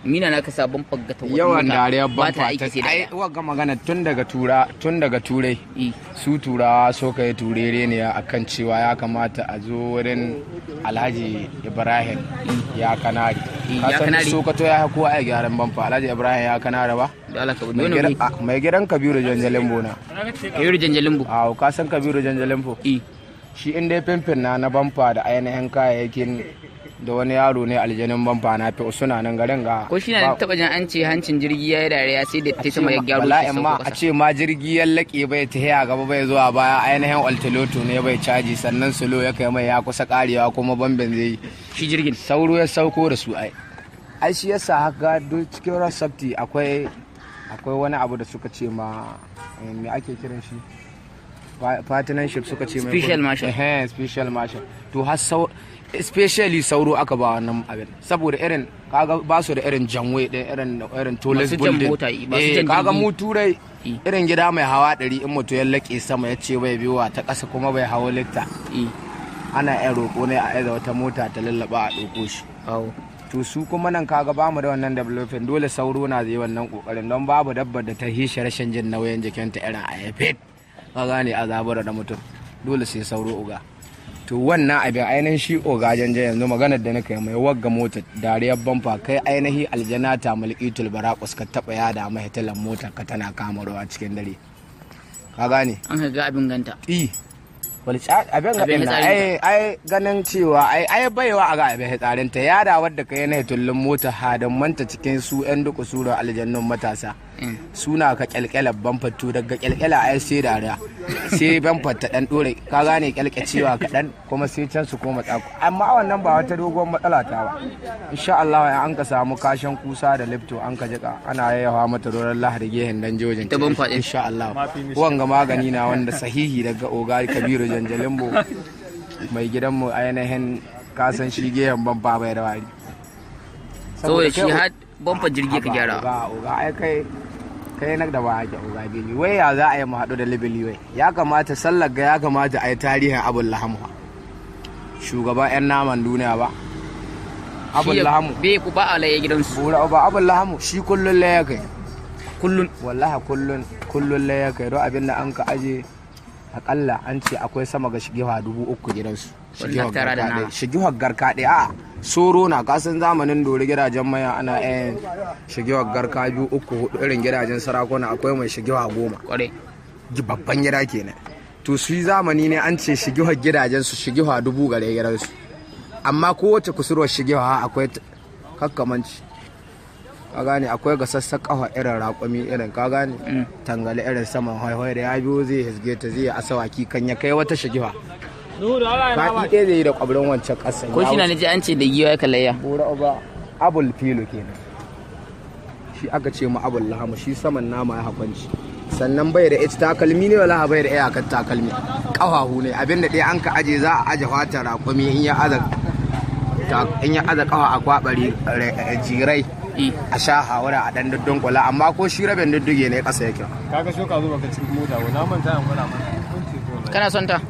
mina na ka sabon faggata yawan dariyar bamfa ta ai wagga magana tun daga turai su turawa so kai turere ne akan cewa ya kamata a zo wurin Alhaji Ibrahim ya kanari kasan Sokoto ya kowa ai gyaran bamfa Alhaji Ibrahim ya kanara ba mai gidan Kabiru Janjalimbo na Kabiru Janjalimbo ka san Kabiru Janjalimbo shi inda pimpin na bamfa da ainihin kayayyakin da wani yaro ne aljanin bamfa na fi suna nan garin ga ko shi na taba jan an ce hancin jirgi ya yi dariya sai da ta sama ya gyaro shi ma a ce ma jirgi ya laƙe bai ta haya gaba bai zuwa baya ainihin altiloto ne bai caji sannan sulo ya kai mai ya kusa karewa kuma bamben zai shi jirgin sauro ya sauko da su ai shi yasa haka duk cikin rasafti akwai wani abu da suka ce ma me ake kiran shi partnership suka ce mai special marshal to har especially sauro aka ba wannan abin saboda irin kaga ba su da irin janwe din irin toilet building kaga mu turai irin gida mai hawa 100 in mutu ya lake sama ya ce bai biyowa ta ƙasa kuma bai hawo litta ana yan roƙo ne a aiza wata mota ta lallaba a ɗauko shi to su kuma nan kaga bamu da wannan development dole sauro na zai wannan kokarin don babu dabbar da ta hishe rashin jin nauyin jikinta irin a yafet ka gane a zabura da mutum dole sai sauro uga to wannan abin ainihin shi oga janje yanzu maganar da nake mai wagga mota dariyar bamfa kai ainihi aljanata mulkitul barakus ka taba yada mai talan mota ka tana kamarwa cikin dare ka gane an ga abin ganta wal abin ga ai ganin cewa ai baiwa a ga abin hitsarin ta yada wadda kai na tullun mota hadan manta cikin su yan duku sura aljannun matasa suna ka kyalkyalar bamfattu daga kyalkyala ai sai dariya sai bamfata dan dore ka gane kyalkyacewa kadan kuma sai can su koma tsako amma wannan ba wata dogon matsala ta ba insha Allah ya an ka samu kashin kusa da lifto an ka jika ana yayawa mata roran lahadi gehen dan jojin ta bamfa insha Allah wanga magani na wanda sahihi daga oga Kabiru Janjalimbo mai gidanmu ainihin kasan shi gehen bamfa bai da wari saboda shi har bamfa jirgi ka gyara oga ai kai na da ba ake oga bili wai ya za a yi mu haɗu da libili wai ya kamata sallar ga ya kamata a yi tarihin abul lahamu shugaban yan naman duniya ba abul lahamu bai ku ba alaye gidansu ba abul lahamu shi kullun laye kai wallahi kullun laye kai don abin da an ka aje akalla an ce akwai sama ga shigewa 3,000 gidansu shigewar garka ɗaya a soro na kasan zamanin dori gidajen maya ana yan shigewar garka 2, 3, 4 irin gidajen sarakuna akwai mai shigewa 10 babban gida kenan to su zamani ne an ce shigewar gidajen su shigewa 1000 gare gidansu amma kowace kusurwar shigewa akwai kakkamanci ka gane akwai ga sassaƙawa irin raƙumi irin ka gane tangale irin saman haihai da ya biyo zai hisge ta zai asawaki kan ya kai wata shigiwa faɗi ɗaya zai yi da ƙwabrin wancan ƙasa ko shi na naji an ce da giwa ya kalayya bura ba abul filo kenan shi aka ce mu abul lahamu shi saman nama ya hakwanci sannan bai da ita takalmi ne wala bai da iyakar takalmi ƙafahu ne abinda ɗaya an ka aje za a aje fata raƙumi in ya aza ƙafa a kwaɓari jirai a sha hawara a dan dunkula amma ko shi rabin dudduge ne ƙasa yake kaga so ka zo baka cikin mota wa na manta an gwada mana kana son ta